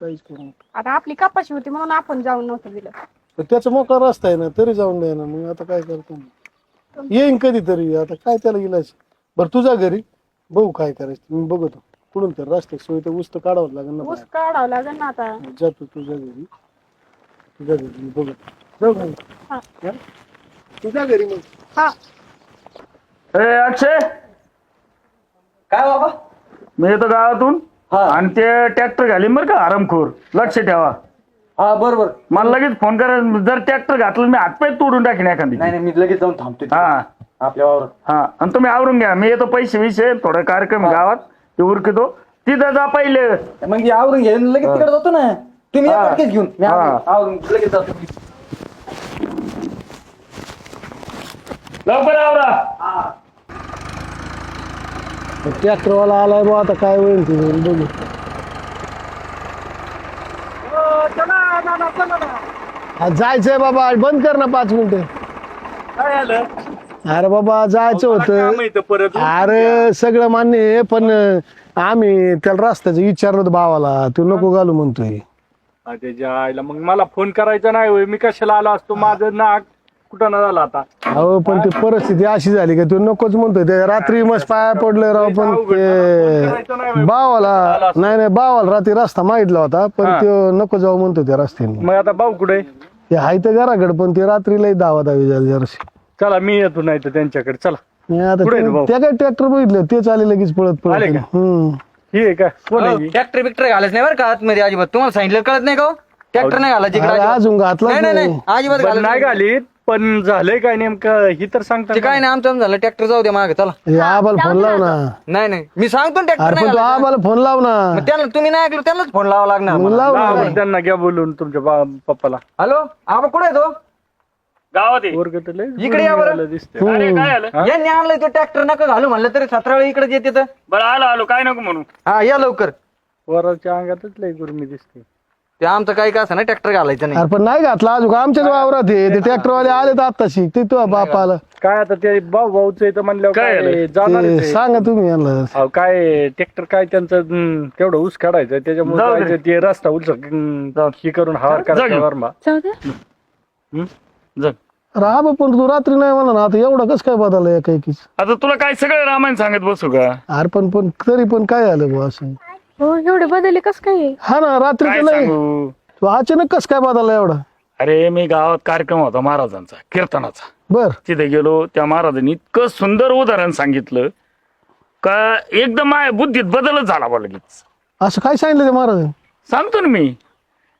काहीच करू. आता आपली कपाशी होती म्हणून आपण जाऊन नव्हतं दिलं. त्याचा मोकळा रस्ता आहे ना, तरी जाऊन द्या ना. मग आता काय करतो, येईन कधीतरी. आता काय त्याला इलाज. बरं तुझ्या घरी बघू काय करायचं, मी बघतो कुठून तर रस्त्यात सोय तर ऊस तर काढावं लागेल ना. ऊस काढावं लागेल ना आता. जातो तुझ्या घरी, तुझ्या घरी मी बघतो. जाऊ का? हा. हा? तुझ्या घरी मग. हा. अक्षय, काय बाबा? मी येतो गावातून आणि ते ट्रॅक्टर घालीन बरं का आरामखोर, लक्ष ठेवा. हा बरोबर. मला लगेच फोन करा. जर ट्रॅक्टर घातलं मी हातपाय तोडून टाकीन एखादी. नाही मी लगेच जाऊन थांबतो हा आपल्या वावरात. हा, आणि तुम्ही आवरून घ्या. मी येतो, पैसे विषय थोडा कार्यक्रम गावात ते उरकतो. तिथं जा पहिले. मग मी आवरून घेऊन लगेच तिकडे जातो ना. तुम्ही हा. लगेच घेऊन मी आवरून लगेच जातो. लवकर आवरा. ट्रॅक्टरवाला आलाय बा, आता काय होईल ते बघू. जायचंय बाबा, बंद कर ना 5 मिनिटं. काय आलं? अरे बाबा जायचं होतं. परत अरे सगळं मान्य आहे, पण आम्ही त्याला रस्त्याचं विचारलं होतं भावाला, तू नको घालू म्हणतोय. त्याच्या आईला मग मला फोन करायचा नाही होय, मी कशाला आलो असतो. माझं नाक कुठं ना झालं आता. अहो पण ती परिस्थिती अशी झाली का तू नकोच म्हणतोय. ते रात्री मस्त पाया पडले राव, पण ते भावाला नाही भावाला रात्री रस्ता मागितला होता, पण तो नको जाऊ म्हणतो त्या रस्त्याने. मग आता भाऊ कुठे? ते हाय तर घराकडे, पण ते रात्रीलाही दावी झाली जराशी. चला मी येतो, नाही तर त्यांच्याकडे. चला नाही आता कुठे आहेत भाऊ? त्या काय ट्रॅक्टर बघितलं तेच आले लगेच पळत आले पळत. का? ही आहे का? कोण आहे ही? ट्रॅक्टर बिक्टर घालायच नाही बरं का आतमध्ये अजिबात. तुम्हाला सांगितलं कळत नाही का? ट्रॅक्टर नाही घालायचे इकडे अरे अजिबात. अजून घातला नाही नाही नाही अजिबात बरं, घालायचं नाही घालीत, पण झालंय काय नेमकं ही तर सांगता ते काय नाही आमचं झालं. ट्रॅक्टर जाऊ द्या मागे चला. हे आबाला फोन लाव ना. नाही नाही मी सांगतो ट्रॅक्टर अरे नाही पण तू घालायचं. आबाला फोन लाव ना. मग त्यांना तुम्ही नाही ऐकलं त्यांनाच फोन लावा लागणार मग मला. लाव लावा ना. बरं, त्यांना घ्या बोलून तुमच्या पप्पाला. हॅलो आबा कुठे आहे तो? गावात इकडे या बरं. दिसतंय. अरे काय आलं? यांनी आणलंय तो ट्रॅक्टर नका घालू म्हणलं तरी 17 वेळा इकडे येते तर. बरं आलो आलो, काय नको म्हणू. हा या लवकर. वराच्या अंगातच लय गुरमी दिसते. ते आमचं काही का असं ना ट्रॅक्टर घालायचं नाही. अरे पण नाही घातला अजून, आमच्याच वावरात आहे. ते ट्रॅक्टरवाले आले तर आत्ताशी, ते तुझ्या बापाला काय आता ते भाऊच आहे तर म्हणल्यावर काय जाणार ते सांगा तुम्ही यांना. काय ट्रॅक्टर काय त्यांचं तेवढं ऊस काढायचं त्याच्यामुळे जायचं, ते रस्ता उलच ही करून हवार करायचा वरमा. जाऊ दे. जग राहा पण तू रात्री नाही म्हणा ना. आता एवढं कसं काय बदललं एका एकीच. आता तुला काय सगळं रामायण सांगत बसू का? अरे पण तरी पण काय झालं बुवा असं. हो एवढे बदलले कस काय? हा ना रात्री काय तर नाही. सांगू? तू अचानक कसं काय बदलला एवढा. अरे मी गावात कार्यक्रम होता महाराजांचा, कीर्तनाचा. बर तिथे गेलो, त्या महाराजांनी इतकं सुंदर उदाहरण सांगितलं का एकदम माझ्या बुद्धीत बदलच झाला बा लगेच. असं काय सांगितलं ते महाराज. सांगतो ना मी.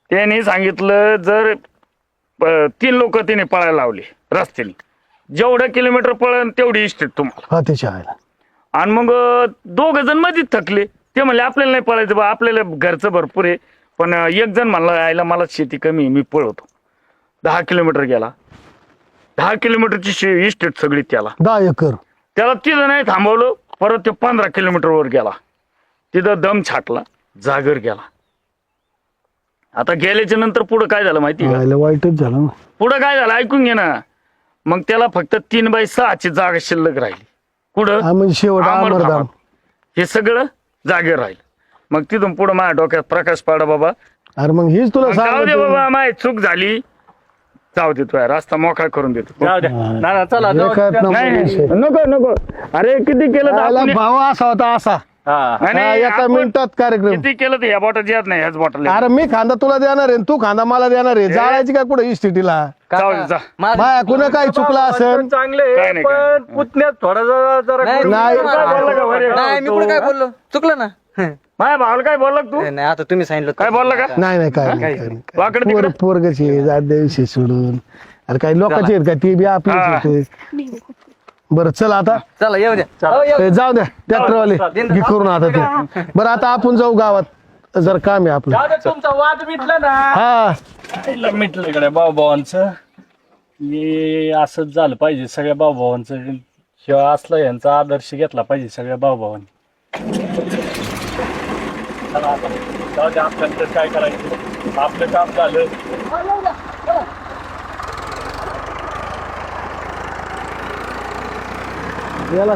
त्यांनी सांगितलं जर 3 लोक तिने पळायला लावले रस्त्याने, जेवढं किलोमीटर पळन तेवढी इस्टेट तुम्हाला. हा त्याच्या आहे. आणि मग 2 जण मध्येच थकले. ते म्हणले आपल्याला नाही पळायचं बा, आपल्याला घरचं भरपूर आहे. पण एक जण म्हणला यायला मला शेती कमी आहे, मी पळवतो. 10 किलोमीटर गेला. 10 किलोमीटरची इस्टेट सगळी त्याला. 10 एकर. त्याला तिथं नाही थांबवलं. परत ते 15 किलोमीटर वर गेला. तिथं दम छाटला, जागर गेला. आता गेल्याच्या नंतर पुढं काय झालं माहिती का? वाईटच झालं ना. पुढं काय झालं ऐकून घे ना. मग त्याला फक्त 3/6ची जागा शिल्लक राहिली. कुठं? म्हणजे शेवट अमरधामात. अमरधाम. हे सगळं जागेवर राहील. मग तिथून पुढे माझ्या डोक्यात प्रकाश पाडा बाबा. अरे मग हीच तुला जाऊ दे सांगतो. बाबा, माझी चूक झाली. जाऊ दे, तुझ्या रस्ता मोकळा करून देतो. जाऊ दे. ना चला हे काय आपलं नाही नको. अरे किती केलं तर याला आपण- भाव असा होता असा. नाही, हा, एका आपण मिनिटात कार्यक्रम. किती केलं तर ह्या बॉटल येत नाही, ह्याच बॉटल. अरे मी खांदा तुला देणार आहे, तू खांदा मला देणार आहे. जायची का कुठे इस्टिटीला. जाऊ दे, जा. बाया कुणा काही चुकला असेल. चांगले काय नाही, काय पण पुतण्यात थोडा जरा नाही, नाही. काय बोलला का बरे? नाही मी कुठे काय बोललो चुकलं ना. माझ्या भावाला काय बोलला का तू? नाही आता तुम्ही सांगितलं काय बोलला का? नाही काय वाकडं तिकडं? पोरगची विषय सोडून. अरे काही लोकांचे आहेत का ते बी हा. आपले. बरं चल आता. चला येऊ द्या. हो, येऊ. ए, जाऊ द्या ट्रॅक्टरवाले घे करून आता ते. बरं आता आपण जाऊ गावात, जर काम आहे आपलं. तुमचा वाद मिटला ना. हा मिटलं इकडे भाऊभावांचं. हे असंच झालं पाहिजे सगळ्या भाऊभावांचं. हे असलं यांचा आदर्श घेतला पाहिजे सगळ्या भाऊभावांनी. चला आता जाऊ दे, आपल्याला तर काय करायचं, आपलं काम झालं. याला